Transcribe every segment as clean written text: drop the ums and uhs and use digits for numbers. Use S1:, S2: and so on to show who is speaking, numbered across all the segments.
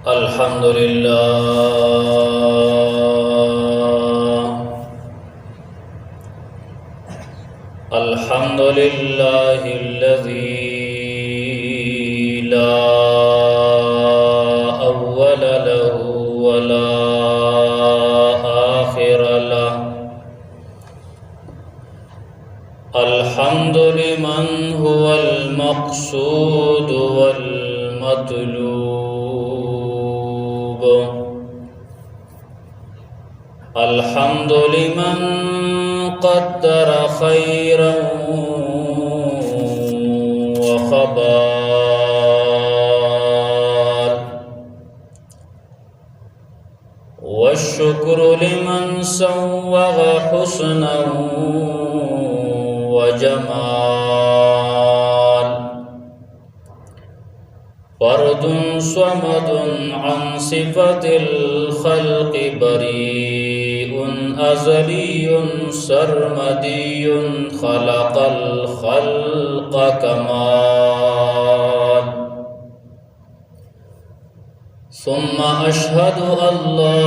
S1: الحمد لله الذي لا أول له ولا آخر له. الحمد لمن هو المقصود والمطلوب. الحمد لمن قدر خيرا وخبال، والشكر لمن سوغ حسنا وجمال. فرد صمد عن صفة الخلق بريء أزلي سرمدي خلق الخلق كمال. ثم أشهد أن لا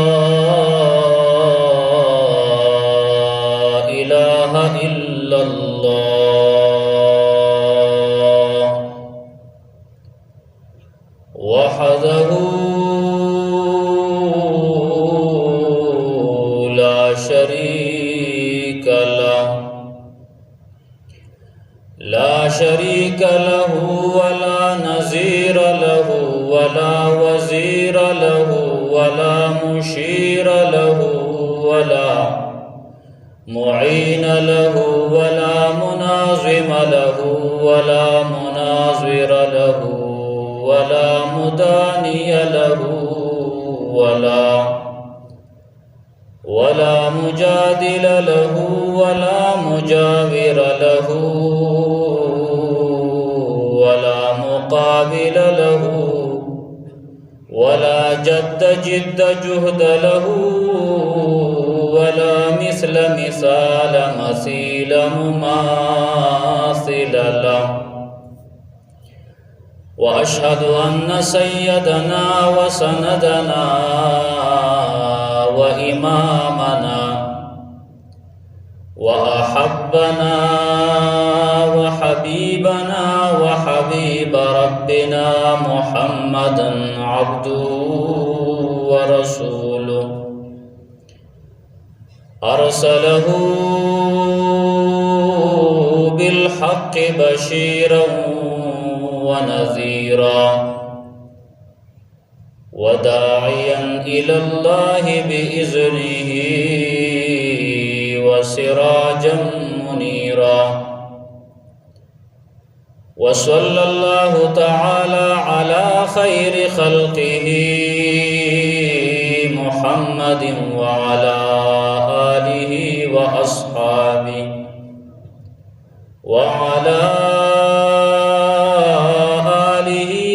S1: إله إلا الله وحده لا شريك له، ولا نظير له، ولا وزير له، ولا مشير له، ولا معين له، ولا مناظم له، ولا مناظر له، ولا مداني له، ولا مجادل له، ولا مجاور له، ولا مقابل له، ولا جد جهد له، ولا مثيل مماثل له. وأشهد أن سيدنا وسندنا وإمامنا وأحبنا وحبيبنا وحبيب ربنا محمدا عبده ورسوله، أرسله بالحق بشيرا ونذيرا وداعيا إلى الله بإذنه وسراجا منيرا. وصلى الله تعالى على خير خلقه محمد وعلى آله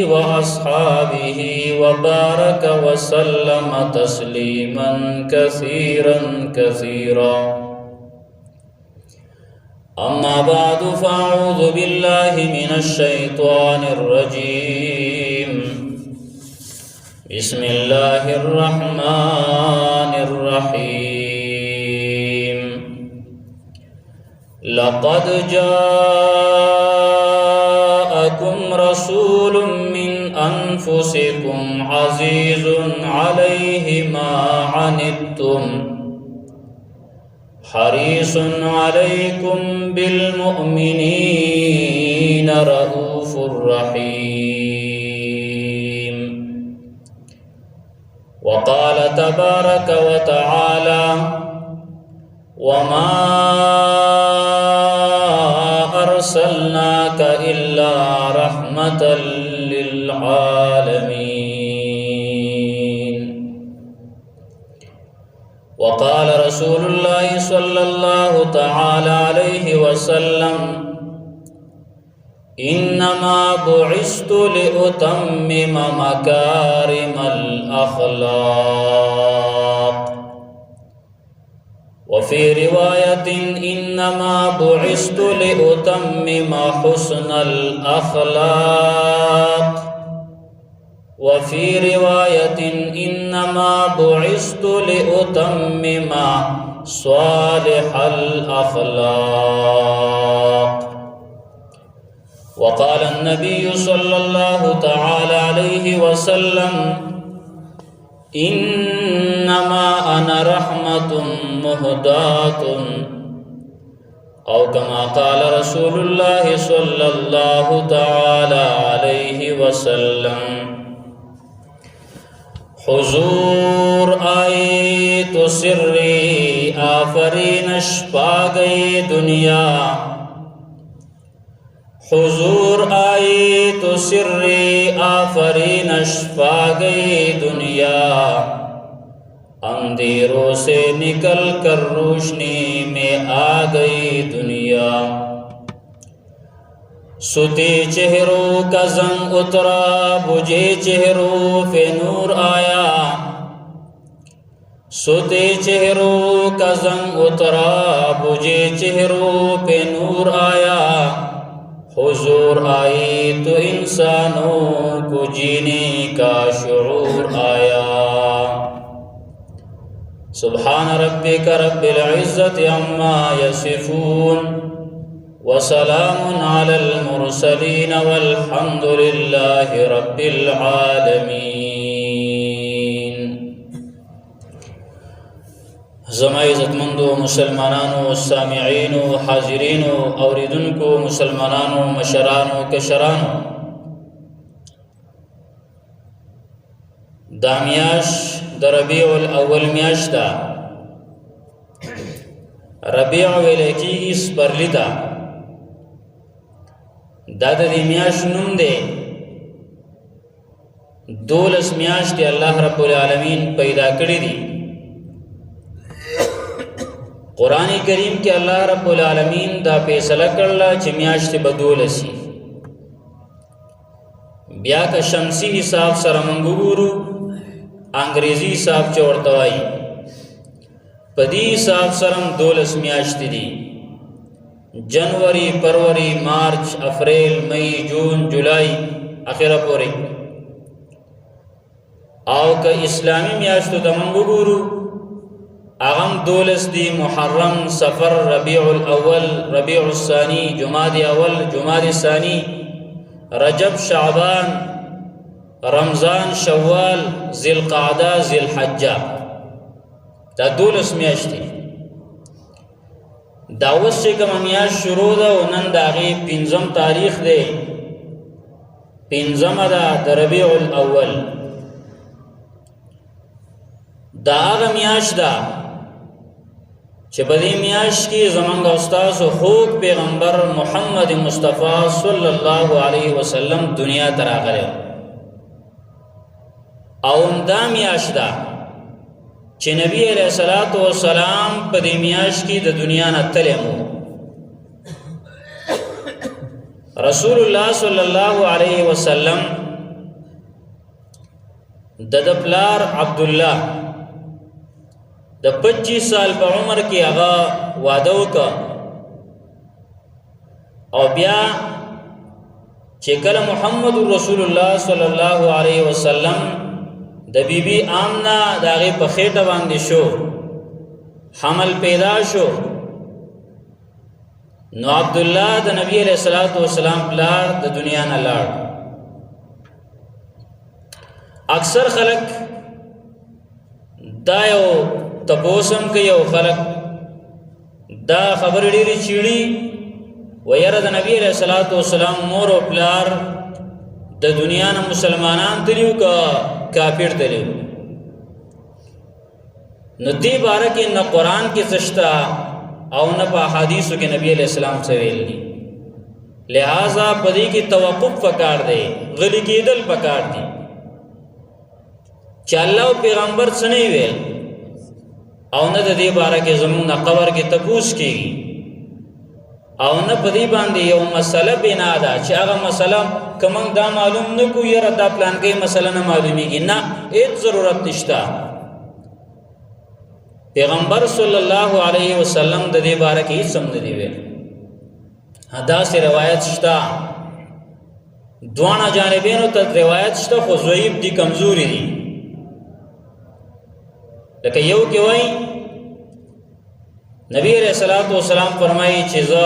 S1: وأصحابه وبارك وسلم تسليما كثيرا. أما بعد، فأعوذ بالله من الشيطان الرجيم. بسم الله الرحمن الرحيم. لقد جاءكم رسول من أنفسكم عزيز عليه ما عنتم حريص عليكم بالمؤمنين رؤوف رحيم. وقال تبارك وتعالى: وما أرسلناك إلا رحمة للعالمين. وقال رسول الله صلى الله تعالى عليه وسلم: إنما بعثت لأتمم مكارم الأخلاق. وفي رواية: إنما بعثت لأتمم حسن الأخلاق. وفي رواية إنما بعثت لأتمم صالح الأخلاق. وقال النبي صلى الله تعالى عليه وسلم إنما أنا رحمة مهداة، أو كما قال رسول الله صلى الله تعالى عليه وسلم. حضور آئی تو سری آفرینش پا گئی دنیا، حضور آئی تو سری آفرینش پا گئی دنیا، اندھیروں سے نکل کر روشنی میں آ گئی دنیا، سوتے چہروں کا زنگ اترا بجھے چہروں پہ نور آیا، سوتے چہروں کا زنگ اترا بجھے چہروں پہ نور آیا، حضور آئی تو انسانوں کو جینے کا شعور آیا۔ سبحان ربک رب العزت عما یصفون وسلام علی المرسلین والحمد للہ رب العالمین۔ زما عزتمندو مسلمانانو سامعینو حاضرینو اوریدونکو مسلمانانو مشرانو کشرانو، دا میاش د ربیع الاول میاش دا ربیع ویل کیږي سپرلی ته، دا د دې میاش نوم دی، 12 میاشتې الله رب العالمین پیدا کړی دي۔ قرآن کریم کې الله رب العالمین دا فیصله کړله چې میاشتې به 12 شي۔ بیا که شمسی حساب سره موږ وګورو، انګریزي حساب چې ورته وایي، په دې حساب سره 12 میاشتې دي: جنوري، فروری، مارچ، اپریل، مئی، جون، جولائی اخره پورې۔ او که اسلامی میاشتو ته موږ وګورو، اغم 12 دی: محرم، سفر، ربیع الاول، ربیع الثانی، جمادی اول، جمادی ثانی، رجب، شعبان، رمضان، شوال، ذی القعدہ، ذی الحجہ، دا 12 میاشتې۔ دا اوس چې کومه میاشت شروع ده او نن د هغې 5 تاریخ دی، 5 ده د ربیع الاول، دا هغه میاشت ده چې په دې میاشت کې زمونږ استاد خوږ پیغمبر محمد مصطفی صلی الله علیه وسلم دنیا ته راغلی، او دا میاشت ده چې نبی علیہ الصلوۃ والسلام په دې میاشت کې د دنیا نه تللی و۔ رسول الله صلی الله علیه وسلم د پلار عبدالله د 25 سال په عمر کې هغه واده وکړ، او بیا چې کله محمد رسول الله صلی الله علیه وسلم د بیبي آمنه د هغې په خېټه باندې شو، حمل پیدا شو، نو عبدالله د نبی علیہ الصلوۃ والسلام پلار د دنیا نه لاړ۔ اکثر خلق دا یو تپوسم کوي، او خلق دا خبر ډېرې چیړي، ویره د نبی علیہ الصلوۃ والسلام مور او پلار د دنیا نه مسلمانان تلیو که کافر تلیو؟ نو دې باره کې نه قرآن کې څه شته او نه په احادیثو کې نبی علیہ السلام څه ویل دي، لہذا په دې کې توقف پکار دی، غلی کېدل پکار دي چې الله او پیغمبر څه نه ویل، او نه د دې باره کې زمونږ نه قبر کې تپوس کېږي، او نه په دې باندې یو مسله بنا ده چې هغه مسله که موږ دا معلوم نه کړو، یاره دا پلانکۍ مسله نه معلومیږي، نه، هېڅ ضرورت نشته۔ پیغمبر صلی الله علیه وسلم د دې باره کې هېڅ هم نه دي ویل۔ داسې روایت شته دوانا جانبینو ته روایت شته خو ضعیف دي کمزوري دي لکه یو کې وایي نبی علیہ الصلوۃ والسلام فرمایي چې زه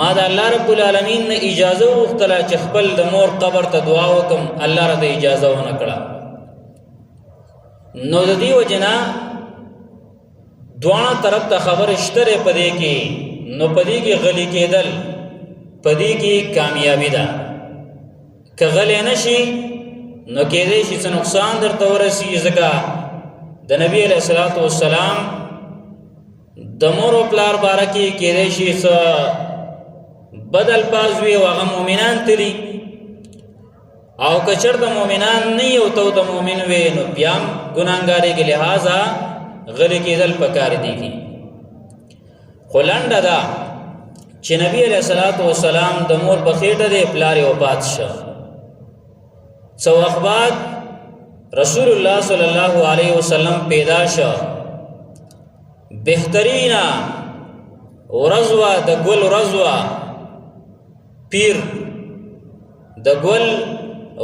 S1: ما د الله رب العالمین نه اجازه وغوښتله چې خپل د مور قبر ته دعا وکم الله راته اجازه ونه کړه نو د دې وجنا دواړه طرف ته خبر شته پدې کې نو پدې کې غلي کېدل پدې کې کامیابی ده که غلې نشي نو کېدې شي څه نقصان درته ورسي ځکه د نبی علیہ الصلوۃ والسلام د مور او پلار بارکه کېدې شي څه بدل پازوي هغه مؤمنان تلی او کچر د مؤمنان نه یو ته د مؤمن وې نو بیا ګناګاري کې لہذا غلي کېدل پکار دي کی خلنده دا چې نبی علیہ الصلوۃ والسلام د مور په خېټه د پلار وفات شو سو اخبار رسول الله صلی الله علیه وسلم پیدا شو بهترینا ورزوا د ګل ورزوا پیر د ګل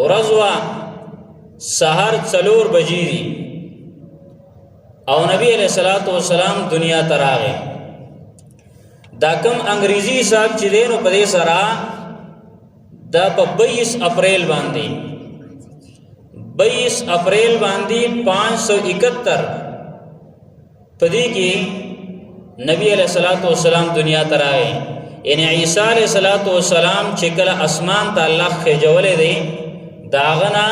S1: ورزوا سحر 4 بجې دي او نبی علیہ الصلوۃ والسلام دنیا ته راغی دا کوم انګریزي حساب چې دینو په دې سره دا په 22 اپریل باندې 22 اپریل باندې 571 پدې کې نبی علیہ الصلوۃ والسلام دنیا ته راغی یعنی عیسی علیہ الصلوۃ والسلام چې کله اسمان ته الله خېجولې دی داغنا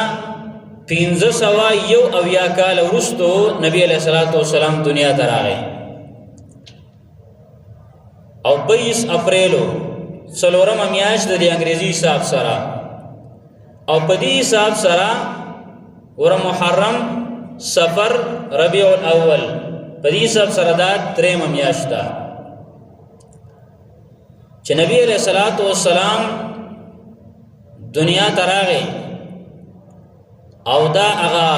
S1: 1501 کال وروسته نبی علیہ الصلوۃ والسلام دنیا ته راغی او 22 اپریل څلورم میاشت د انګریزي حساب سره او په دې حساب سره ور محرم سفر ربیع الاول په دې حساب سره دا 3 میاشت ده چې نبی علیہ الصلوۃ والسلام دنیا ته راغی او دا هغه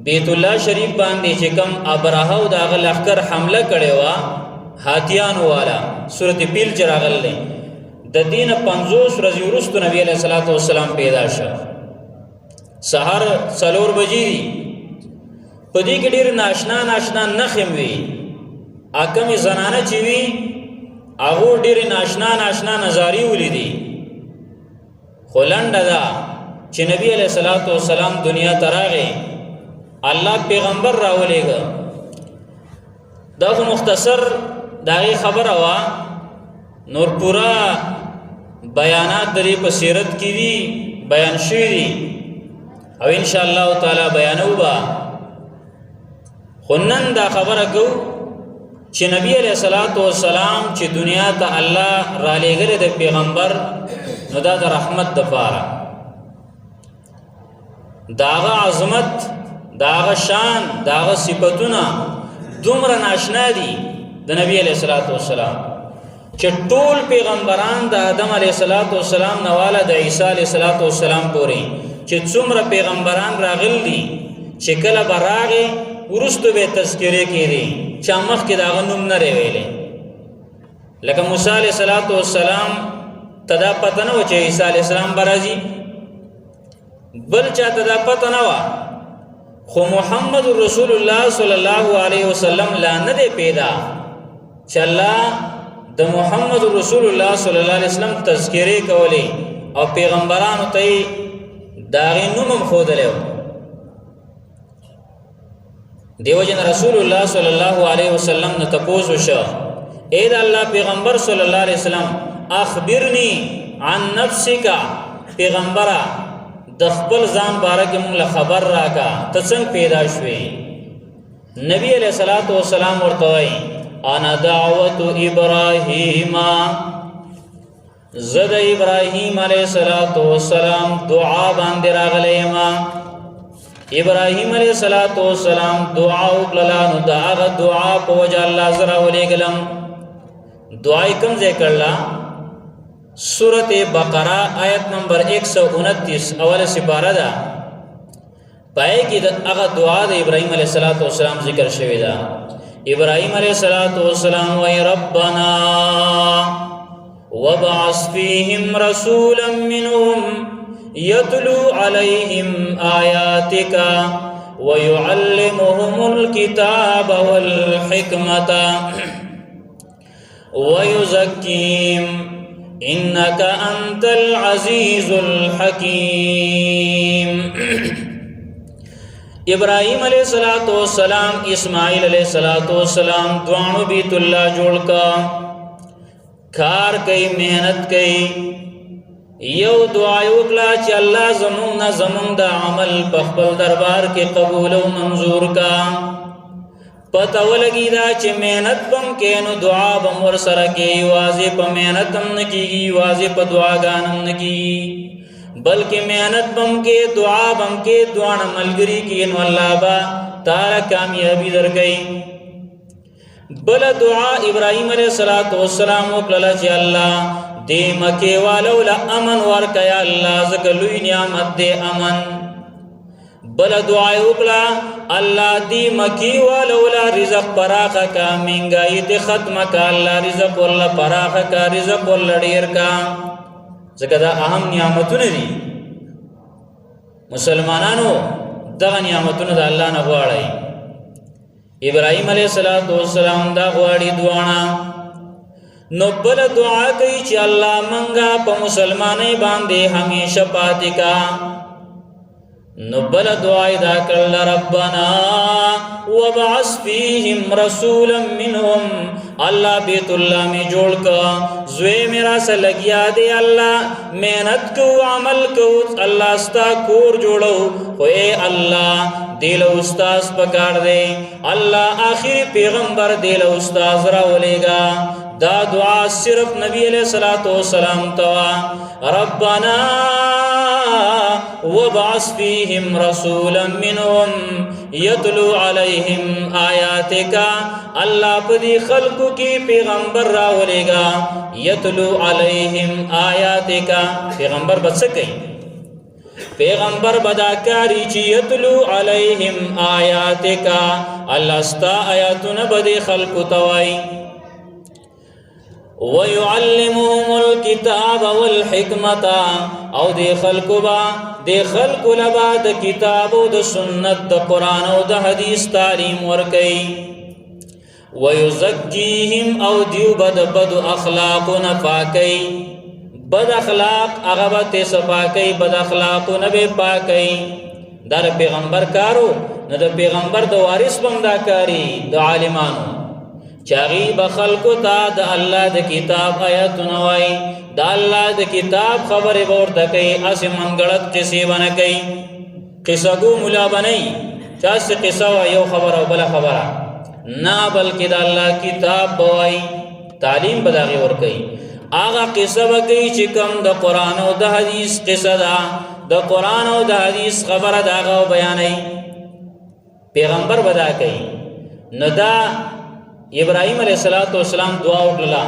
S1: بیت الله شریف باندې چې کوم ابراهه او دا هغه لخر حمله کړي وا هاتیان والا سورۃ پیل چراغل له د دین 50 ورځې وروسته نبی علیہ الصلوۃ والسلام پیدا شو سحر 4 بجې پدې کې ډېر ناشنا نخم وی اکم زنانه چې وی هغه ډېر ناشنا نظاری ولیدي خلنده دا چې نبی علیہ الصلوۃ والسلام دنیا ته راغی الله پیغمبر راولېګا دا مختصر داغي خبره وا نور پورا بیانات درې په سیرت کې دي بیان شوی دي او ان شاء الله تعالی بیانو با خنن دا خبره کو چې نبی علیہ الصلوۃ والسلام چې دنیا ته الله را لېګل د پیغمبر نو دا د رحمت د پاره داغه عظمت داغه شان داغه صفاتونه دومره ناشنا دي د نبی علیہ الصلوۃ والسلام چې ټول پیغمبران د آدم علیہ الصلوۃ والسلام نواله د عیسی علیہ الصلوۃ والسلام پورې چې څومره پیغمبران راغل دي چې کله براغه ورستو به تذکرې کړي چې مخ کې داغه نوم نه ویلې لکه موسی علیہ الصلوۃ والسلام تدا پته نه و چې عیسی علیہ السلام برازي بل چا تدا پته نه و خو محمد رسول الله صلی الله علیه وسلم لا نه پیدا چې الله د محمد رسول الله صلی الله علیه وسلم تذکرې کولې او پیغمبرانو ته داغه نوم خودلې دیو جن رسول الله صلی الله علیه وسلم نه تپوس وشو اے د الله پیغمبر صلی الله علیه وسلم اخبرنی عن نفسک پیغمبره د خپل ځان باره کې موږ خبر راکا ته څنګه پیدا شوې نبی علیہ الصلوۃ والسلام ورته وای انا دعوت ابراهیم زد ابراهیم علیہ الصلوۃ والسلام دعا باندې راغلی ما ابراهیم علیہ الصلوۃ والسلام دعا وکړه نو دا هغه دعا په وجه الله زرا ولېګلم دعای کوم ذکر لا سورۃ بقرہ آیت نمبر 129 اوله سپاره ده پای کې هغه دعا د ابراهیم علیہ الصلوۃ والسلام ذکر شوی ده ابراهیم علیہ الصلوۃ والسلام وای ربنا وبعث فيهم رسولا منهم يتلو عليهم آياتك ويعلمهم الكتاب والحكمة ويزكيهم إنك أنت العزيز الحكيم. ابراہیم علیہ السلام اسماعیل علیہ السلام دوانو بیت اللہ جوڑ کا کار کئی محنت کئی یو دعای وکلا چی اللہ زمون دا عمل پخبل دربار کے قبول و منظور کا پتہ ولگی دا چی محنت بم کے نو دعا بم ورسر کے واضح پا محنتم نکی واضح پا دعا گانم نکی بلکہ محنت بم کے دعا بم کے دعا ملگری کی نو اللہ با تارا کامیابی در گئی. بلا دعا ابراہیم علیہ السلام وکللا چی اللہ دے مکے والولا امن ورکا یا اللہ زکلوی نعمت دے امن. بلا دعا وکلا اللہ دی مکی والولا رزق پراخا کا منگائی تے ختم کا اللہ رزق واللہ پراخا کا رزق واللہ دیر کا زکر دا اہم نعمتون دی مسلمانانو دا نعمتون دا اللہ نغواری. ابراہیم علیہ السلام دا غواری دعانا نو بل دعا کئی چی اللہ منگا پا مسلمانی باندے ہمیشہ پاتی کا. نو بل دعائی دا کرل ربنا وبعث فیہم رسولا منہم اللہ بیت اللہ میں جوڑ کا زوے میرا سے لگیا دے اللہ محنت کو عمل کو اللہ استا کور جوڑو ہوئے اللہ دیل استاز پکار دے اللہ آخری پیغمبر دیل استاز راولے گا. دا دعا صرف نبی علیہ السلام توا ربنا وبعث فيهم رسولا منهم يتلو عليهم آياتك اللہ پدی خلقو کی پیغمبر راولے گا یتلو علیہم آیاتک پیغمبر بد سکیں پیغمبر بداکاری چی یتلو علیہم آیاتک اللہ ستا آیاتنا بدی خلقو توائی. وَيُعَلِّمُهُمُ الْكِتَابَ وَالْحِكْمَةَ او دے خلق لبا دا کتاب و دا سنت دا قرآن و دا حدیث تعلیم ورکی. وَيُزَكِّيهِمْ او دیو بد اخلاق نفاکی بد اخلاق اغبت سپاکی بد اخلاق نبی پاکی. دا پیغمبر کارو نا دا پیغمبر دا وارث بمدا کاری دا عالمانو چاگی بخلقو تا دا اللہ دا کتاب آیت نوائی دا اللہ دا کتاب خبر بورتا کئی اسی منگڑت قصی بنکی قصہ گو ملا بنی چاست قصہ و یو خبر و بلا خبر نا بلکہ دا اللہ کتاب بوائی تعلیم بداغی ورکی آغا قصہ بکی چکم دا قرآن و دا حدیث قصہ دا قرآن و دا حدیث خبر دا آغا و بیانی پیغمبر بدا کئی ندا ابراہیم علیہ السلام دعا اکللا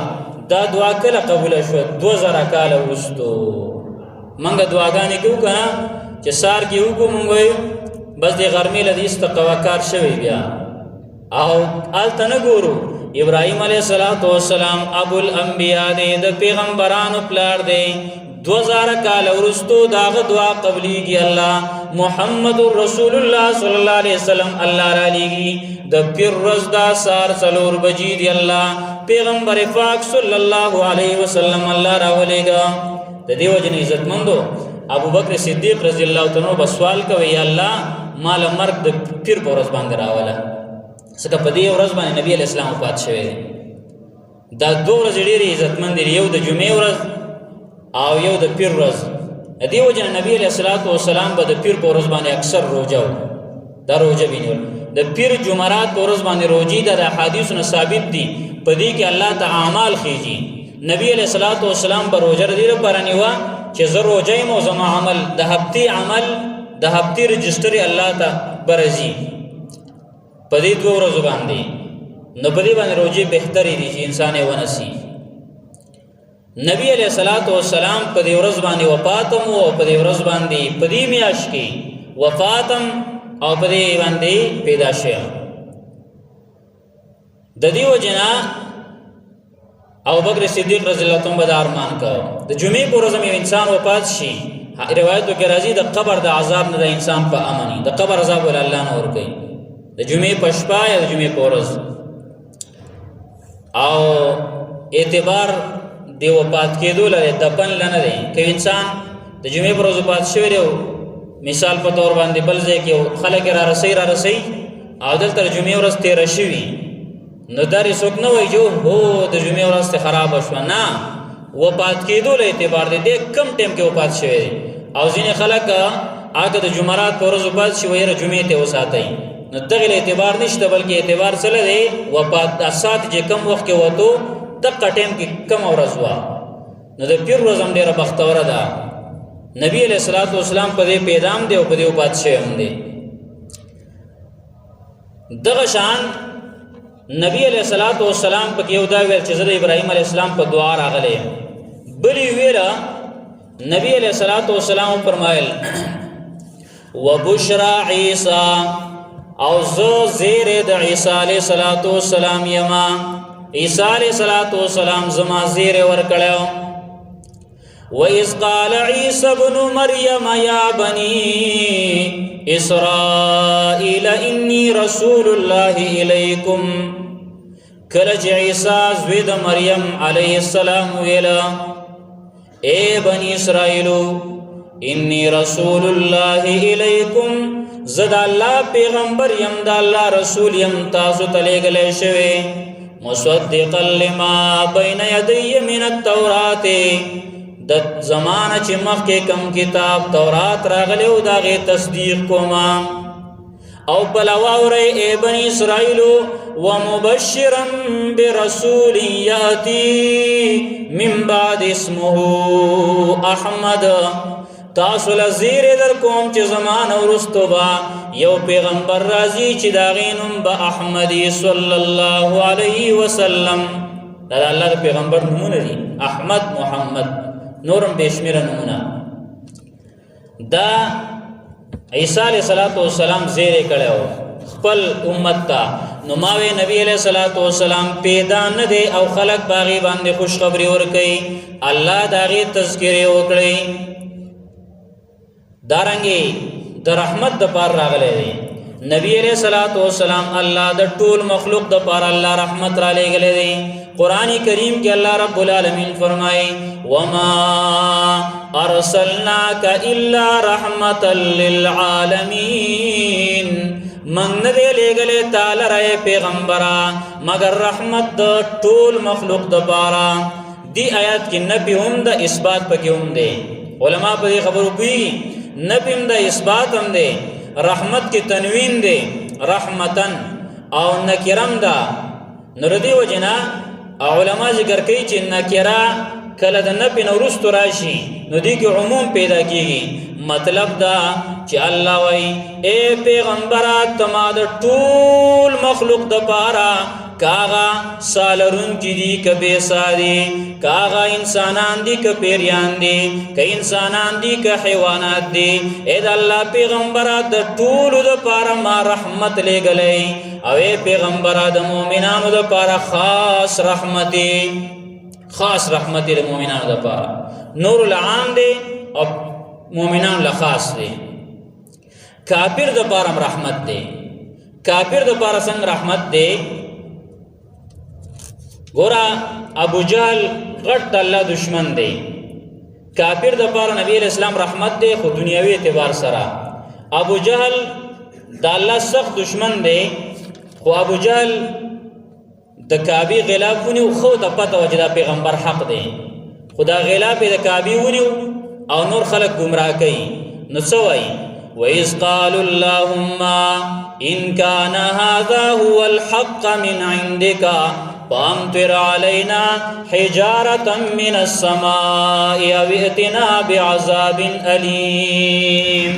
S1: دا دعا کلا قبول شد 2000 کال وستو منگا دعاگانی کیوں کنا چه سار کیوں کو منگوئی بس دی غرمی لدیس تا قواکار شوی بیا او آلتا نگورو ابراہیم علیہ السلام ابو الانبیاء دے دا پیغمبرانو پلار دے 2000 کال ورستو داغ دعا قبلی کی اللہ محمد رسول اللہ صلی اللہ علیہ وسلم اللہ را لیگی دا پیر رزدہ سار سلور بجی دی اللہ پیغمبر فاق صلی اللہ علیہ وسلم اللہ را ولے گا. دا دیو جن عزت مندو ابو بکر صدیق رضی اللہ عنہ بسوال کوئی یا اللہ مال مرگ دا پیر پا رز باندھ را ولا سکا پا دیو رز باندھ نبی علیہ السلام پات شوئے دا دو رز دیر عزت مندی یو دا جمعی رز او یو دا پیر رز دیو جن نبی علیہ السلام با دا پیر پا رز باندھ اکثر روجاو دا روجہ بینیول دا پیر جمعرات پا رز باندھ روجی دا حدیث ثابت دی پا دی کہ اللہ تا اعمال خیجی نبی علیہ السلام با روجہ دیر پرانی ہوا چه زر روجہ موزم عمل دا ہفتی رجسٹر اللہ تا برزی پا دی دو رزو باندی نو پا دی باندھ روجی بہتری دی چی انسان ونسی. نبی علیہ السلام پا دی ورز باندی وفاتم و پا دی ورز باندی پا دی میاش کی وفاتم او پا دی باندی پیدا شیا. دا دیو جنا او بکر صدیق رضی الله عنه به ارمان کو د جمعې پر ورځ یو انسان وفات شي روایتو کې راځي د قبر د عذاب نه د انسان په امني د قبر عذاب ول الله نه ور کوي د جمعې په شپه یا د جمعې په ورځ او اعتبار دی وفات کېدو لري دفن لنه دی که انسان د جمعې پر ورځ وفات شوی دی مثال په تور باندې بل ځای کې خلک را رسي او دلته جمعې ورځ تیر شي نو داري څوک نه وایي جو هو د جمعې ورځ ته خراب شو نه وفات کېدو له اعتبار دی کم ټیم کې وفات شوی دی او ځینې خلک هغه د جمعرات پر ورځ وفات شي وایي جمعې ته وساتئ نو دغه اعتبار نشته بلکې اعتبار سره دی وفات د سات چې کم وخت کې وته دغه ټیم کې کم ورځ وا نو د پیر ورځ هم ډیره بختوره ده نبی علیہ الصلوۃ والسلام په دې پیغام دی او په دې وفات شوی هم دی دغه شان نبی علیہ الصلوۃ والسلام په یو دا ویل چې زه د ابراهیم علیہ السلام په دعا راغلی بلی ویرا نبی علیہ الصلوۃ والسلام فرمایل وبشرى عیسی او زو زیر د عیسی علیہ الصلوۃ والسلام یما عیسی علیہ الصلوۃ والسلام زما زیر ور کړو وَإِذْ قَالَ عِيسَى ابْنُ مَرْيَمَ يَا بَنِي إِسْرَائِيلَ إِنِّي رَسُولُ اللَّهِ إِلَيْكُمْ کلچ عیسی زوی د مریم علیہ السلام ویلا اے بنی اسرائیلو انی رسول الله الیکم زد الله پیغمبر یم د الله رسول یم تاسو ته لېږلی شوی مصدقا لما بین یدی من التورات د زمانه چې مخکې کم کتاب تورات راغلی او د هغې تصدیق کوما او بل واورئ اے بنی اسرائیلو ومبشرا برسول یاتی من بعد اسمه احمد تاسو لزیر در کوم چې زمان ورستو با یو پیغمبر راځي چې دا غینم به احمدی صلی الله علیه وسلم دا الله پیغمبر نمونه دي احمد محمد نورم بشمیره نمونه دا عیسی علیہ السلام زیر کړو خپل امت ته نو ماوی نبی علیہ السلام پیدا نه دی او خلق باغی باندې خوشخبری ورکړي الله داغي تذکره وکړي دارنګي د رحمت د پار راغلی دی نبی علیہ السلام الله د ټول مخلوق د پار الله رحمت را لېږلی دی قرآن کریم کې الله رب العالمین فرمایي وما ارسلناک الا رحمتا للعالمین من نه دی لېږلی تعالی رای پیغمبره مگر رحمت د ټول مخلوق د پاره دی آیات کې نبی هم د اثبات پکې هم دی علما په دې خبرو پوهېږي نبی هم د اثبات هم دی رحمت کې تنوین دی رحمتن او نکرم دا نردی وجنا علما ذکر کوي چې نکره کله د نبی نو وروسته راشي نو دی کې عموم پیدا کیږي مطلب دا چې الله وای اے پیغمبرات تما د ټول مخلوق د پاره کاغا سالرون کی دی که بیساری کاغا انسانان دی که پیریان دی که انسانان دی که حیوانات دی اید اللہ پیغمبرات دا طولو دا پارا ما رحمت لے گلئی او اے پیغمبرات دا مومنانو دا پارا خاص رحمتی دا مومنانو دا پارا نور العام دی او مومنان لخاص دی کافر دا پارا رحمت دی کافر دا پارا سنگ رحمت دی گورا ابو جہل غٹ اللہ دشمن دے کافر دا پار نبی علیہ السلام رحمت دے خود دنیاوی اعتبار سرا ابو جہل دا اللہ سخت دشمن دے خو ابو جہل دا کعبی غلاف ونیو خو دا پتا وجدا پیغمبر حق دے خدا غلاف دا کعبی ونیو او نور خلق گمراہ کئی نسوائی وَإِذْ قَالُوا اللَّهُمَّ إِنْ كَانَ هَذَا هُوَ الْحَقَّ مِنْ عِنْدِكَ فَأَمْطِرْ عَلَيْنَا حِجَارَةً مِنَ السَّمَاءِ أَوْ ائْتِنَا بِعَذَابٍ أَلِيمٍ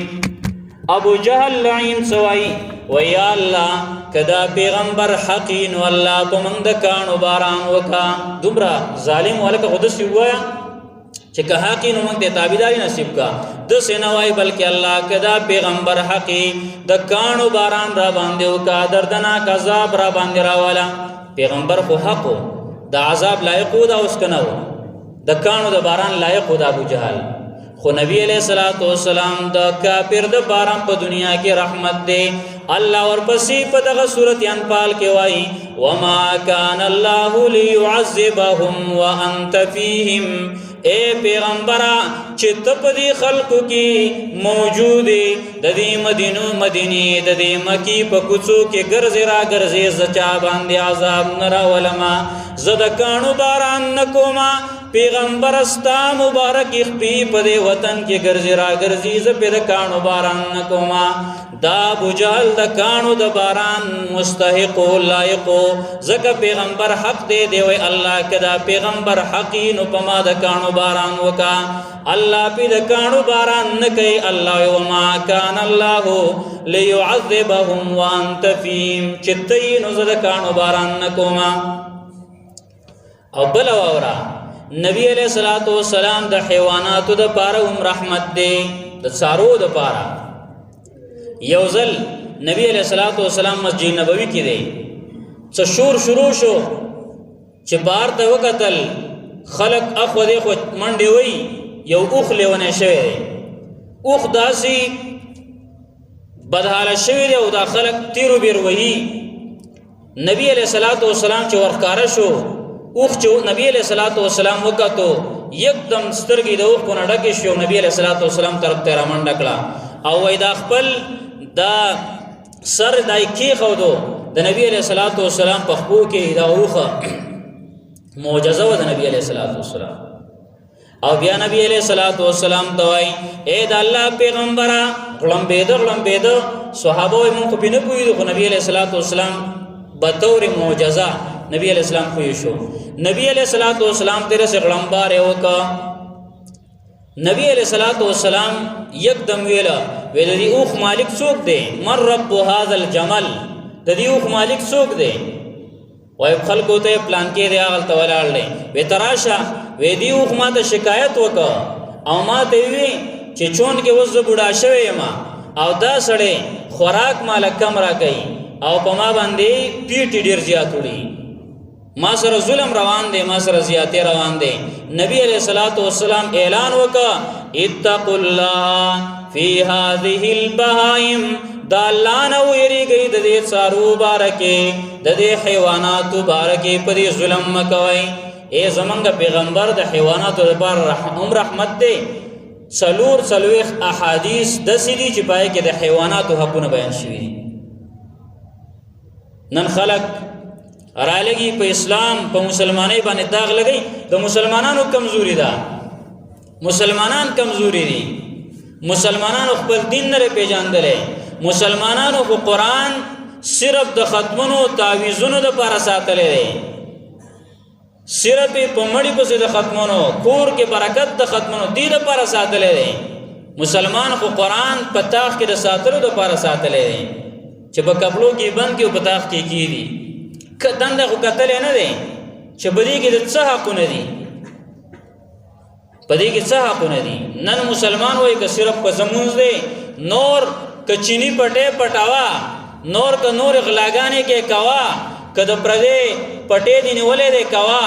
S1: ابو جہل لعین سوائی ویا اللہ کدا پیغمبر حقین واللہ کو من دکانو باران وکا دمرا ظالم والکا خودسی ہوا چې که حقی نو موږ ته تابعداري نصیب کا د سینوای بلکې الله کدا پیغمبر حقی د کانو باران را باندې او کا دردناک عذاب را باندې راوالا پیغمبر خو حق د عذاب لایق و دا اوس کنه و د کانو د باران لایق و د ابو جهل خو نبی علیہ الصلوۃ والسلام د کافر د باران په دنیا کې رحمت دی الله ورپسې په دغه سورۃ انفال کې وایي وما کان الله ليعذبهم وانت فیهم اے پیغمبرا چې ته په دې خلقو کې موجود د دې مدینه د دې مکی په کوڅو کې ګرځي را ګرځي زچا باندې عذاب نرا ولما زد کانو باران نکوما پیغمبر استا مبارک اخپی په دې وطن کې ګرځي را ګرځي ز په کانو باران نکوما دا ابو جهل د کانو د باران مستحق لایق زکه پیغمبر حق دی دی وی الله کدا پیغمبر حقی نو پما د کانو باران وکا الله پی د کانو باران نه کوي الله وما کان الله ليعذبهم وانت فيهم چتین زد کانو باران نکوما او بل اورا نبی علیہ الصلوۃ والسلام د حیواناتو د پاره رحمت دی د سارو د پاره یوزل نبی علیہ الصلوۃ والسلام مسجد نبوی کې دی څه شور شروع شو چې بار ته وکتل خلق اخو دی خو منډي وای یو اوخ لیونه شوی دی اوخ داسي بدحاله شوی دی او دا خلق تیرو بیر وای نبی علیہ الصلوۃ والسلام چې ورکاره شو اوخ چې نبی علیہ الصلوۃ والسلام وکاتو یکدم سترګې د اوخ په نډه کې شو نبی علیہ الصلوۃ والسلام طرف ته را منډه کړه او وای دا خپل دا سر دای کې خو دو د نبی علیہ الصلوۃ والسلام په خو کې دا اوخه معجزه و د نبی علیہ الصلوۃ والسلام او بیا نبی علیہ الصلوۃ والسلام توای اے د الله پیغمبره غلم بيد صحابه مون کو بنه پوی د نبی علیہ الصلوۃ والسلام بطور معجزه نبی علیہ السلام خوی شو نبی علیہ الصلوۃ والسلام تیرے سے غلمبار یو کا نبی علیہ الصلوۃ والسلام یکدم ویلا ویل دی اوخ مالک څوک دی من رب هذا الجمل د دې اوخ مالک څوک دی وای خلکو ته پلان کې دی هغه تولاړ لې وی تراشه وی دی اوخ ما ته شکایت وکړه او ما ته وی چې چون کې وز بوډا شوی ما او دا سړی خوراک مال کم را کوي او په ما باندې پیټ ډیر زیات وړي ما سره ظلم روان دی ما سره زیاتې روان دی نبی علیہ الصلوۃ والسلام اعلان وکړه اتقوا الله فی هذه البهائم دا الله نو یریږي د دې څارو بارکه د دې حیواناتو بارکه پر ظلم مکوي اے زمونږ پیغمبر د حیواناتو لپاره رحمت دی څلور احادیث د سړي چې پای کې د حیواناتو حقونه بیان شوي نن خلق را لګي په اسلام په مسلمانۍ باندې داغ لګي د مسلمانانو کمزوري ده مسلمانان کمزوري دي مسلمانانو خپل دین نه پیژندل مسلمانانو کو قرآن صرف د ختمونو تعویذونو د لپاره ساتل دي صرف په مړی پسې د ختمونو کور کې برکت د ختمونو دې د لپاره ساتل دي مسلمان کو قرآن په تاخ کې د ساتلو د لپاره ساتل دي چې په کپلو کې بند کې او په تاخ کې کیږي کدانده خو کتل نه دي چې بدی کې د څه حقونه دي بدی کې څه حقونه دي نن مسلمان وای که صرف په زمونږ دی نور کچینی پټه پټاوا نور که نور غلاګانې کې کوا کده پردې پټې دی نیولې دی کوا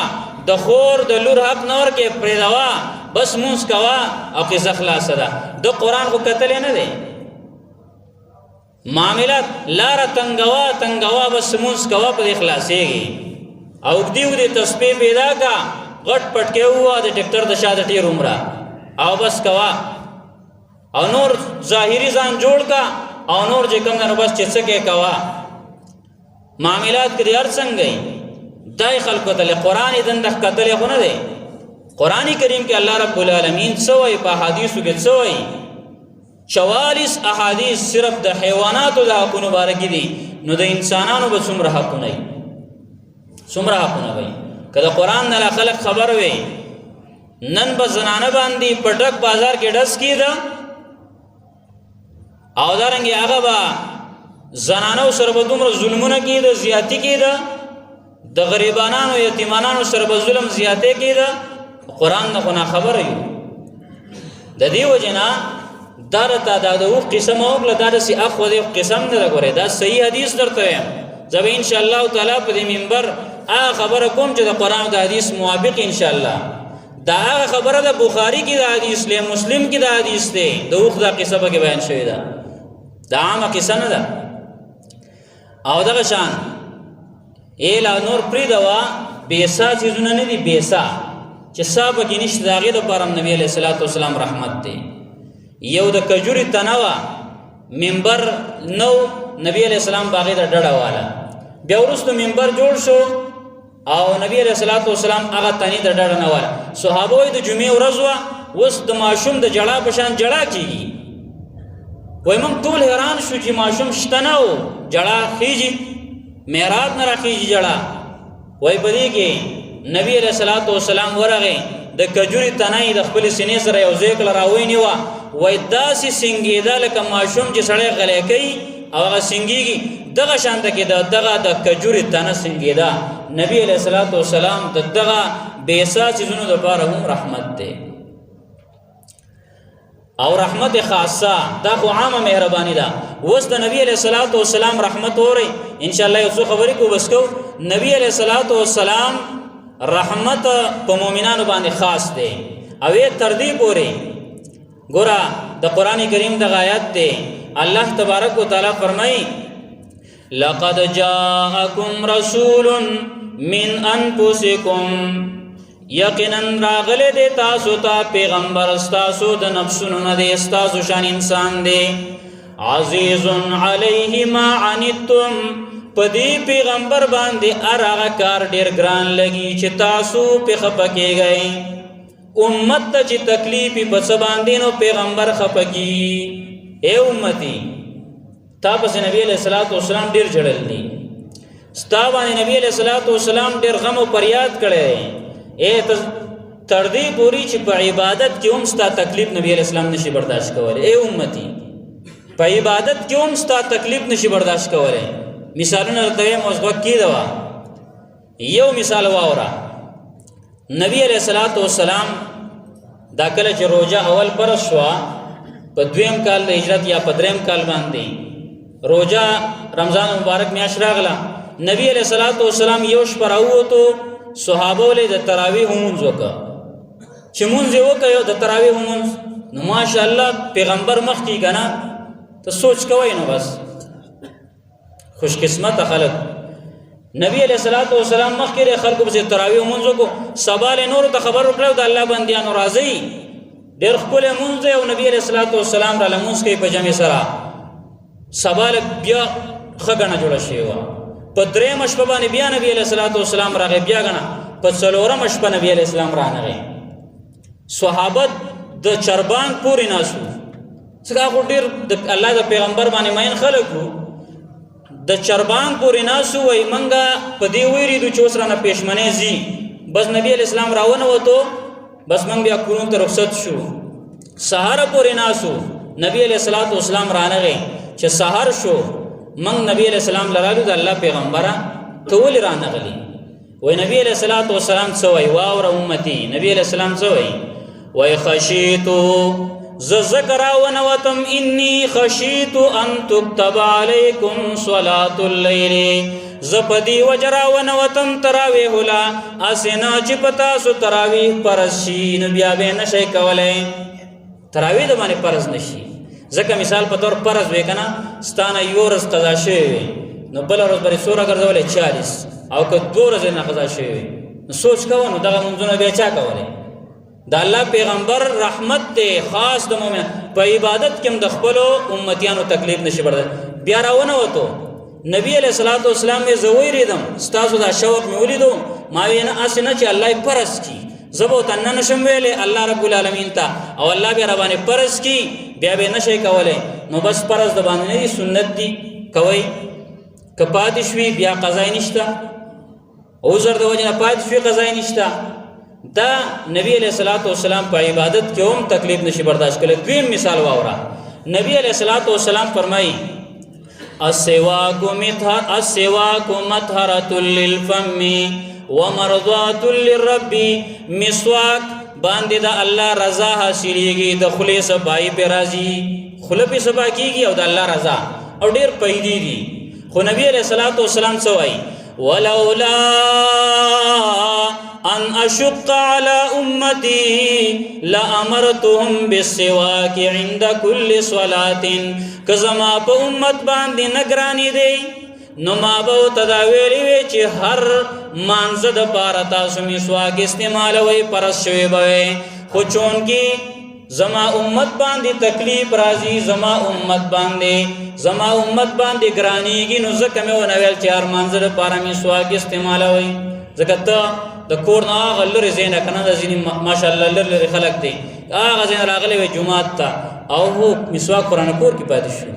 S1: د خور د لور حق نور کې پردوا بس مونږ کوا او کې خلاص ده د قران خو کتل نه دي معاملات لار تنگوا بس مونږ کوا په اخلاصيږي او دیو دې تسبیح پیدا کا غټ پټ کې هوا د ټریکټر د شاده ټیر عمره او بس کوا او نور ظاهری ځان جوړ کا او نور چې کوم نه بس چې څه کې کوا معاملات کې هر څنګه دای خلکو ته قرآن دند کتل خو نه دی قرآن کریم کې الله رب العالمین سوې په حدیثو کې سوې 44 احادیث صرف د حیواناتو د حقونو باره کې دي نو د انسانانو به څومره حقونه وي څومره حقونه وي کله قرآن نه خلق خبر وي نن به زنانه باندې پټک بازار کې ډس کیدا او دارنګي هغه با زنانو سره به دومره ظلمونه کیدا زیاتی کیدا د غریبانو یتیمانو سره به ظلم زیاته کیدا قرآن نه خبر یو د دې وجنا دارته دا د قسم او له دارسي اخو د قسم نه غوړي دا صحیح حدیث درته یم زب ان شاء الله تعالی په دې منبر خبره کوم چې د قران او د حدیث موافق ان شاء الله دا خبره د بخاری کې د حدیث له مسلم کې د حدیث ته د اوخ دا قصه به بیان شوی دا عامه قصه نه ده او دغه شان لا نور پری دوا بیسا چیزونه نه دي بیسا چې صاحب کې نشته داغه د پرم نبی علیہ الصلوۃ والسلام رحمت دی یو د کجوري تنوا منبر نو نبی علیہ السلام باغې د ډډه والا بیا ورسته منبر جوړ شو او نبی علیہ الصلوۃ والسلام هغه تنی د ډډه نه والا صحابه د جمعې ورځ وا وس د ماشوم د جړه بشان جړه کیږي وای موږ ټول حیران شو چې ماشوم شته نه و جړه خيږي معراج نه راخيږي جړه وای پدې کې نبی علیہ الصلوۃ والسلام ورغه د کجوري تنای د خپل سینې سره یو ځای کړه راویني وا وای داسې سنگیدا لکه ماشوم چې سړی غلې کوي او هغه سنگيږي دغه شانته کې دغه د کجوري تنه سنگیدا نبی علیہ الصلوۃ والسلام دغه بیسا چیزونو لپاره هم رحمت ده او رحمت خاصه دا خو عامه مهرباني ده وس د نبی علیہ الصلوۃ والسلام رحمت اوري ان شاء الله یو څه خبرې کو بس کو نبی علیہ الصلوۃ والسلام رحمت په مؤمنانو باندې خاص ده او یې ترتیب اوري ګورا د قران کریم د آیات ته الله تبارک وتعالى فرمای لقد جاءکم رسول من انفسکم یقینا راغله د تاسو ته پیغمبر تاسو د نفسونو نه د تاسو شان انسان دی عزیز علیه ما عنتم پدی پیغمبر باندې ارغه کار ډیر ګران لګي چې تاسو په خپکیږئ امت ته چې تکلیف په سباندې نو پیغمبر خپکی اے امتی تاسو نبی علیہ الصلوۃ والسلام ډیر جړل دي ستا باندې نبی علیہ الصلوۃ والسلام ډیر غم او فریاد کړي اے تر دې پوری چې په عبادت کې هم ستا تکلیف نبی علیہ السلام نشي برداشت کولای اے امتی په عبادت کې هم ستا تکلیف نشي برداشت کولای مثالونه ته موږ کې دا یو مثال واورا نبی علیہ الصلوۃ والسلام دا کله چې روزه اول پر شوا په دویم کال د هجرت یا په دریم کال باندې روزه رمضان مبارک میاشت راغله نبی علیہ الصلوۃ والسلام یو شپه راووتو صحابه له د تراویح مونږ وکړه چې مونږ یې وکړو د تراویح مونږ نو ماشاءالله پیغمبر مخ کی کنه ته سوچ کوی نو بس خوش قسمت خلک نبی علیہ الصلوۃ والسلام مخ کې خلکو په تراویح مونږ وکړو سبا له نور ته خبر وکړو د الله بندیانو راضي ډېر خپل مونږ او نبی علیہ الصلوۃ والسلام را لمونځ کې په جمع سره سبا له بیا خګنه جوړ شي وا په درې مشپه باندې بیا نبی علیہ الصلوۃ والسلام راغی بیا غنه په څلورم مشپه نبی علیہ السلام رانغی صحابه د چربان پوری ناسو څنګه خو ډیر د الله د پیغمبر باندې مین خلکو د چربان پوری ناسو وای منګه په دی ویری د چوسرانه پېشمنه زی بس نبی علیہ السلام راونه وته بس منګ بیا کورون ته رخصت شو سحر پوری ناسو نبی علیہ الصلوۃ والسلام رانغی چې سحر شو من نبی علیہ السلام لرالو د الله پیغمبره تول رانغلی وای نبی علیہ الصلوۃ والسلام سوئی واور امتی نبی علیہ السلام سوئی وای خشیتو ذکر ونوتم انی خشیت ان تكتب علیکم صلاة الليل زپدی وجرا ونوتم تراویح لا اسنا چې پتا سو تراویح پرشین بیا به نشي کولای تراویح د باندې پرز نشي ځکه مثال په تور پرز وکنه ستانه یو ورځ قضا شي نو بل ورځ بری سوره ګرځولې 40 او که 2 ورځې نه قضا شي نو سوچ کوو نو دغه منځونه به چا کولای دا الله پیغمبر رحمت ته خاص د مؤمن په عبادت کې د خپل امتیانو تکلیف نشي برداشت بیا راونه وته نبی علیہ الصلوۃ والسلام یې زویریدم استاسو دا شوق مې ولیدو ما وینه اسنه چې الله پرس کی زبو تنه نشم ویلې الله رب العالمین ته او الله به ربانه پرس کی بیا به نشي کولای نو بس پرس د باندې سنت دی کوي کپاد شوی بیا قضا نشته او زر د وجنه پاد شوی قضا نشته دا نبی علیہ الصلوۃ والسلام په عبادت کې هم تکلیف نشي برداشت کړي دویم مثال واورا نبی علیہ الصلوۃ والسلام فرمایي السواک مطهرۃ للفم ومرضات للرب مسواک باندې دا الله رضا حاصلېږي د خلی صفای په راضي خله په صفا کیږي او د الله رضا او ډیر پیدا دي خو نبی علیہ الصلوۃ والسلام سوای ولولا ان اشق على امتي لامرتهم بالسواك عند كل صلاه کزما په امت باندې نگرانی دی نو ما به تدا ویلی وی چې هر مانزه د پاره تاسو مسواک استعمالوي پرس شوی به خو چون کې زما امت باندې تکلیف راځي زما امت باندې ګرانیږي نو ځکه مې ونه ویل چې هر مانزه د پاره مسواک استعمالوي ځکه ته د کور نه هغه لرې ځای نه که نه د ځینې ماشاءالله لرې خلک دی هغه ځای نه راغلی وی جومات ته او هو مسواک قرآن کور کې پاتې شو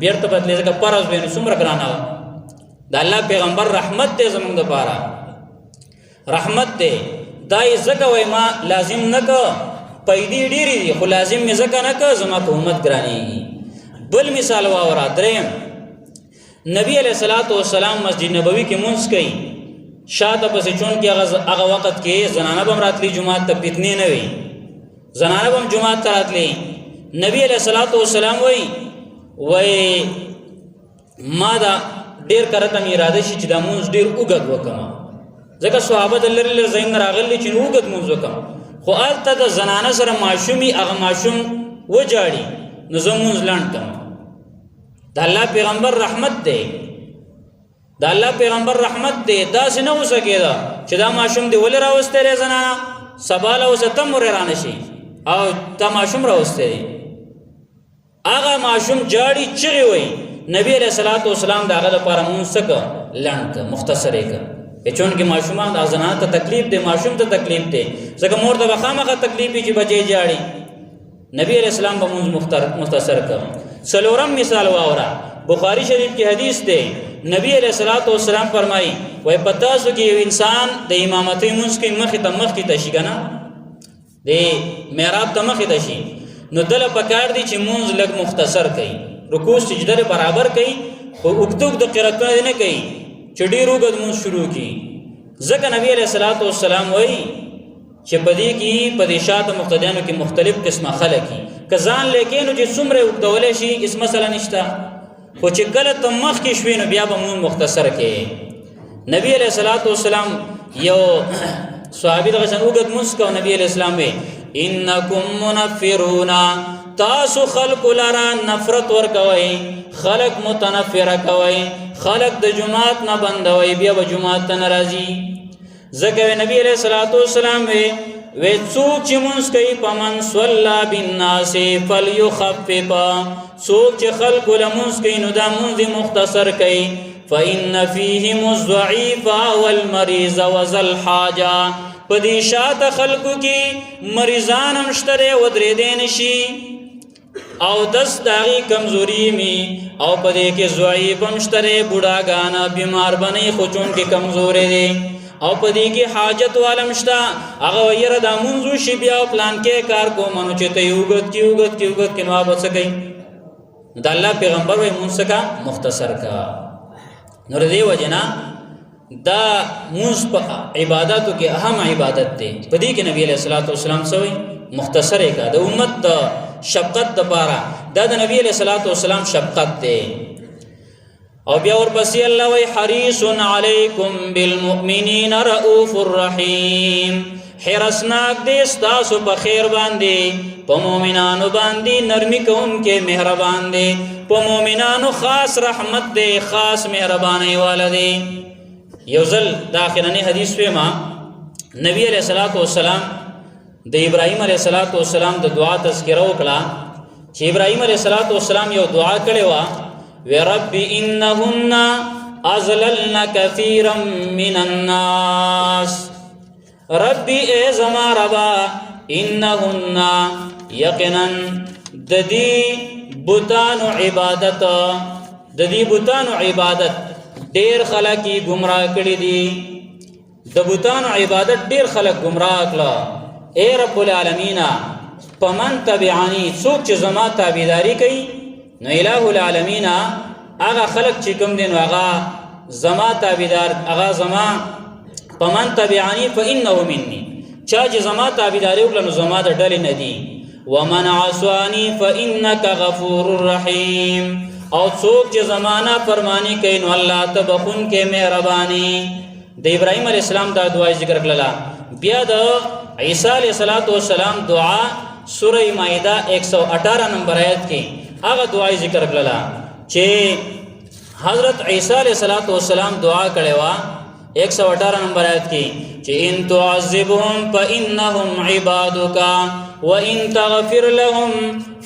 S1: بیرته بدلې ځکه فرض به نو څومره ګرانه وه د الله پیغمبر رحمت دی زمونږ دپاره رحمت دی دا یې ځکه وایي ما لازم نه که پیدې ډېرې دي خو لازم مې ځکه نه که زما په امت ګرانېږي بل مثال واوره دریم نبی علیه الصلاة والسلام مسجد نبوي کې مونځ کوي شاته پسې چونکې هغه وخت کې زنانه به هم راتلي جومات ته فتنې نه وي زنانه به هم جومات ته راتلي نبی علیه الصلاة والسلام وایي ما دا ډېر کله ته مې اراده شي چې دا مونځ ډېر اوږد وکړم ځکه صحابه د لرې لرې ځایونو نه راغلي چې اوږد مونځ وکړم خو هلته د زنانه سره ماشوم وي هغه ماشوم وجاړي نو زه مونځ لنډ کړم د الله پیغمبر رحمت دی د الله پیغمبر رحمت دی داسې نه اوسه کېده چې دا ماشوم دی ولې راوستی دی زنانه سبا له اوسه ته مورې رانه شي او تا ماشوم راوستی دی هغه ماشوم جاړي چغې وایي نبی علیہ الصلوۃ والسلام د هغه لپاره مونځ څه کړه لنډ کړه مختصر یې کړه چونکې ماشومان د زنانه ته تکلیف دی ماشوم ته تکلیف دی ځکه مور ته به خامخا تکلیف وي چې بچی جاړي نبی علیہ السلام به مونځ مختصر کړه څلورم مثال واوره بخاری شریف کې حدیث دی نبی علیہ الصلوۃ والسلام فرمایي وای په تاسو کې یو انسان د امامتۍ مونځ کې مخې ته شي که نه د محراب ته مخې ته شي نو دله پکار دی چې مونځ لږ مختصر کوي رکوع سجده برابر کوي خو اوږد قراتونه نه کوي چې ډېر اوږد مونځ شروع کړي ځکه نبی علیه الصلاة والسلام وایي چې په دې کې په دې شاته مقتدیانو کې مختلف قسمه خلک دي که ځان لیکې نو چې څومره اوږدولی شي هېڅ مسله نشته خو چې کله ته مخکې شوې نو بیا به مونځ مختصر کوې نبی علیه الصلاة والسلام یو صحابي دغه شان اوږد مونځ کوه نبی علیه السلام وی انکم منفرون تاسو خلق لرا نفرت ورکوي خلق متنفره کوي خلق د جماعت نه بندوي بیا به جماعت ته ناراضي ځکه نبی علیہ الصلوۃ والسلام وی څوک چې مونږ کوي پمن صلی بالناس فليخفف څوک چې خلق لمونږ کوي نو دا مونږ مختصر کوي فإن فيهم الضعيف والمريض وذا الحاجه پدې شاته خلقو کې مریضان هم شته ودرېدې نشي او دس داغي کمزوري می او پدې کې ضعیف هم شته بوډاګانا بیمار بنې خو چون کې کمزورې دي او پدې کې حاجت والم شته هغه ویره د منځو شی بیا پلان کې کار کو منو چې ته یوګت کې نو ابو څه کوي د الله پیغمبر وي مونږ کا مختصر کا نور دې وجنا دا مونږ په عبادتو کې اهم عبادت دی پدې کې نبی علیہ الصلوۃ والسلام سوي مختصر کا د امت شفقت د پاره دا د نبی علیہ الصلوۃ والسلام شفقت دی او بیا ورپسې الله وی حریص علیکم بالمؤمنین رؤوف الرحیم حرسناک دې ستاسو په خیر باندې په مؤمنانو باندې نرمي کوونکې مهربان دی په مؤمنانو خاص رحمت دی خاص مهرباني والا دی یو ځل د اخرنی حدیث ویما نبی علیہ الصلوۃ والسلام د ابراهیم علیہ الصلوۃ والسلام د دعا تذکرہ وکړه چې ابراهیم علیہ الصلوۃ والسلام یو دعا کړې و رب انهن اضللن كثيرا من الناس ربي اے زما ربا انهن یقینا ددی بوتان عبادت ډیر خلک گمراه کړي دي د بوتان عبادت ډیر خلک گمراه کړه اے رب العالمین پمن تبعانی څوک چې زما تابعداري کوي نو الہ العالمین هغه خلق چې کوم دین هغه زما تابعدار هغه زما پمن تبعانی فانه مني چا چې زما تابعداري وکړه نو زما د ډلې نه دي ومن عصانی فانک غفور رحیم او څوک چې زمانہ فرمانی کوي نو الله ته بخون کې مهرباني. د ابراهيم عليه السلام دا دعا ذکر کړل. بیا د عیسی علیه السلام دعا سوره مائده 118 نمبر آیت کې هغه دعا ذکر کړل چې حضرت عیسی علیہ السلام دعا کړي وا 118 نمبر آیت کې چې ان تعذبهم فانهم عبادك وان تغفر لهم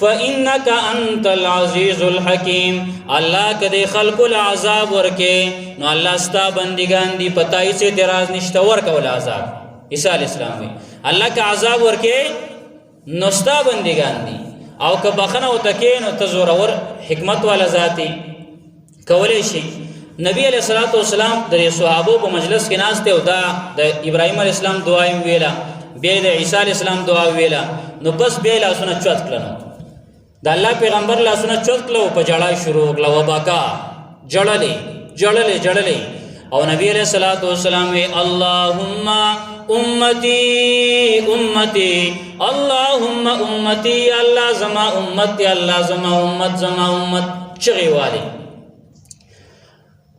S1: فانك انت العزيز الحكيم. الله کدی خلق العذاب ورکه نو الله ستا بندگان دی پتاي سے اعتراض نشته ورکول عذاب. عیسی علیہ السلام وی الله کا عذاب ورکه نو ستا بندگان دی او که بخنه او تکین او تزورور حکمت والا ذاتی کولې شي. نبی علیہ الصلوۃ والسلام د صحابه په مجلس کې ناشته او دا د ابراهیم علیہ السلام دعا یې ویلا بیا د عیسی علیہ السلام دعا ویلا نو بس بیا لاسونه چوت کړنو د الله پیغمبر لاسونه چوت کړو په جړای شروع کړه وباکا جړلې او نبی علیہ الصلوۃ والسلام وی اللهم امتی اللهم امتی الله زما امت الله زما امت چغي والی.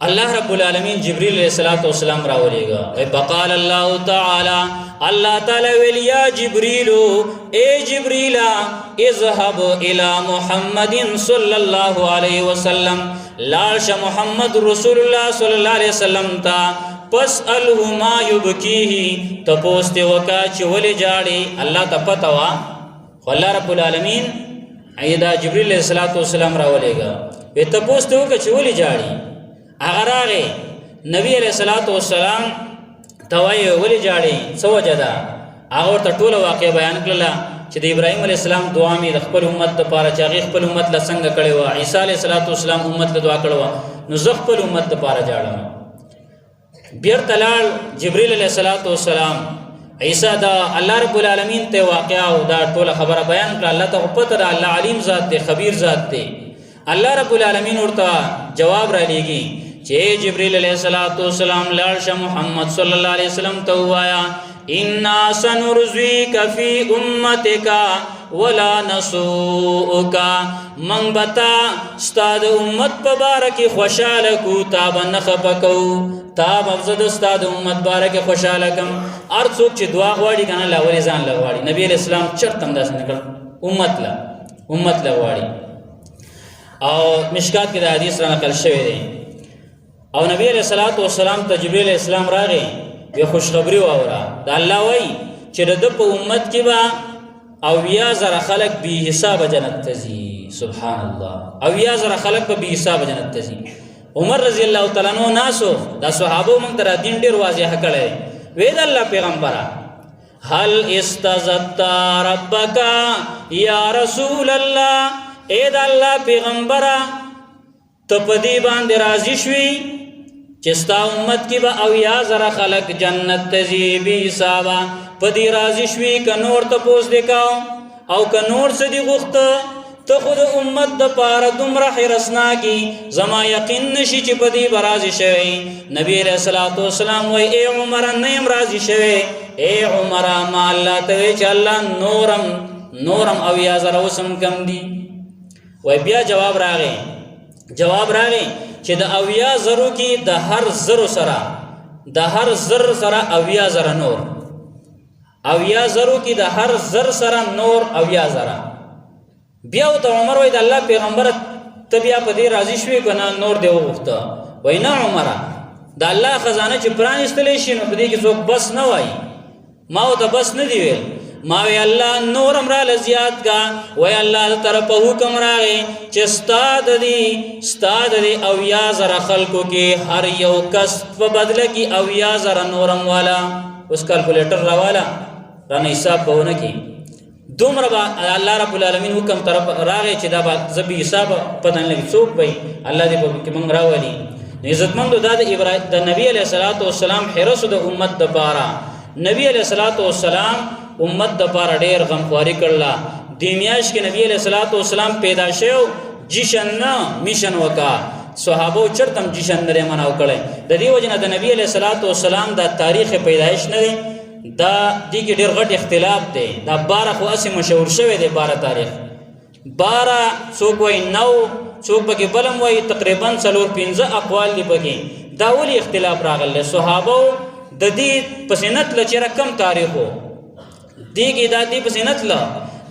S1: الله رب العالمین جبريل علیہ الصلوۃ والسلام راولېګا فقال الله تعالی الله تعالی ویل یا جبريل اے جبريل اذهب الى محمد صلی الله علیه وسلم لاش محمد رسول الله صلی الله علیه وسلم تا پس الهما یبکیه تپوسته وکا چې ولې جاړي الله ته پتا وا الله رب العالمین ایدا جبريل علیہ الصلوۃ والسلام راولېګا به تپوسته وکا چې ولې جاړي اگر آگے نبی علیہ السلام توای ولی جاڑی سو جدا آغور تا طول واقع بیان کرلا چې د ابراهیم علیہ السلام دعا می د خپل امت لپاره چې هغه خپل امت له څنګه کړي و عیسی علیہ السلام امت له دعا کړو نو زه خپل امت لپاره جاړم. بیر تلال جبرئیل علیہ السلام عیسی دا الله رب العالمین ته واقعا او دا ټول خبره بیان کړه. الله ته پته ده الله علیم ذات دی خبیر ذات دی. الله رب العالمین ورته جواب را لېږي چې جبرئیل علیہ السلام لاړ شه محمد صلی الله علیه وسلم ته وایا انا سنرزیک فی امتک ولا نسوءک من بتا استاد امت مبارک خوشاله کو تاب نخبکو تاب افزد استاد امت مبارک خوشاله کم ارڅوک چې دعا غواړي کنه لا ولې ځان لا غواړي. نبی علیہ السلام چرته انداز نه کړ امت لا غواړي او مشکات کې د حدیث را نقل شوی دی او نبی علیہ السلام ته جبرئیل علیہ السلام راغی به خوشخبری واورا د الله وای چې د په امت کې با او یا زره خلق به حساب جنت تزي. سبحان الله او یا زره خلق به حساب جنت تزي. عمر رضی الله تعالی عنہ ناسو دا صحابه مونږ تر دین ډیر واضح کړي وې د الله پیغمبره هل استزت ربک یا رسول الله اے د الله پیغمبره ته پدی باندې راضی شوي چې ستا امت کې به او یا زره خلق جنت تزي بي حساب پدی راضی شوي ک نور ته پوس وکاو او ک نور سدي غوښته ته خود امت د پاره دومره حرسنا کی زما یقین نشي چې پدی برازي شوی. نبی علیہ الصلوۃ والسلام وای اے عمر نیم راضی شوی اے عمر ما الله ته چې الله نورم او یا زره وسم کم دی. وای بیا جواب راغی چې د اویا زرو کې د هر زر سره اویا زره نور اویا زرو کې د هر زر سره نور اویا زره. بیا ته عمر وای د الله پیغمبر ته بیا په دې راضی شوی کنه نور دی وغوښته وای نه عمر د الله خزانه چې پرانستلې شي نو په دې کې څوک بس نه وای ما او ته بس نه دی ویل ما وی الله نورم را لزیات کا وی الله طرف حکم راغی چې استاد دی او یا زره خلقو کې هر یو کس په بدله کې او یا زره نورم والا اوس کیلکولیټر راوالا رانه حساب بهونه کې دومره با الله رب العالمین حکم طرف راغی چې دا با زبی حساب پدن لګي څوک وي الله دې په کې مونږ راولي. عزتمند د نبی علیہ السلام حرس د امت د پاره نبی علیہ السلام امت د پاره ډیر غمخواري کړله. د میاش کې نبی علیہ السلام پیدا شو جشن نه میشن وکا صحابه چرتم جشن نه مناو کړي. د دې وجنه د نبی علیہ السلام د تاریخ پیدایش نه دا دې کې ډیر غټ اختلاف دی. دا 12 خو اسی مشهور شوی دی 12 تاریخ 12 څوک وای 9 څوک پکې بلم وایي تقریبا 4-5 اقوال دي پکې دا ولې اختلاف راغلی صحابه د دې پسې نتله چې کم تاریخ وو دې کې دا دې پسې نتله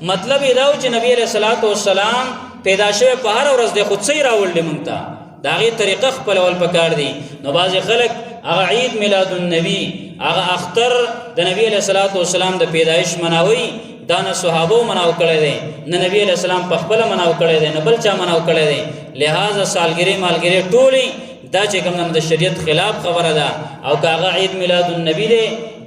S1: مطلب دا و چې نبی علیہ الصلوۃ والسلام پیدا شوه په هر ورځ د خود سي راوړل مونږ ته دا غي طریقه خپل ول پکار دي نو باز خلک هغه عید میلاد النبی هغه اختر د نبی علیہ الصلوۃ والسلام د پیدایش مناوي دا نه صحابه مناو کړی دي نه نبی علیہ السلام په خپل مناو کړی دي نه بل چا مناو کړی دي لہذا سالګری مالګری ټولي دا چې کوم د شریعت خلاف خبره ده او کاغه عید میلاد النبی دی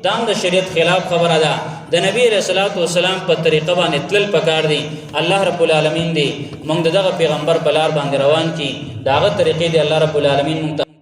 S1: دا د شریعت خلاف خبره ده د نبی علیہ الصلوۃ والسلام په طریقه باندې تل پکار دي الله رب العالمین دی موږ دغه پیغمبر بلار باندې روان کی داغه طریقې دی الله رب العالمین موږ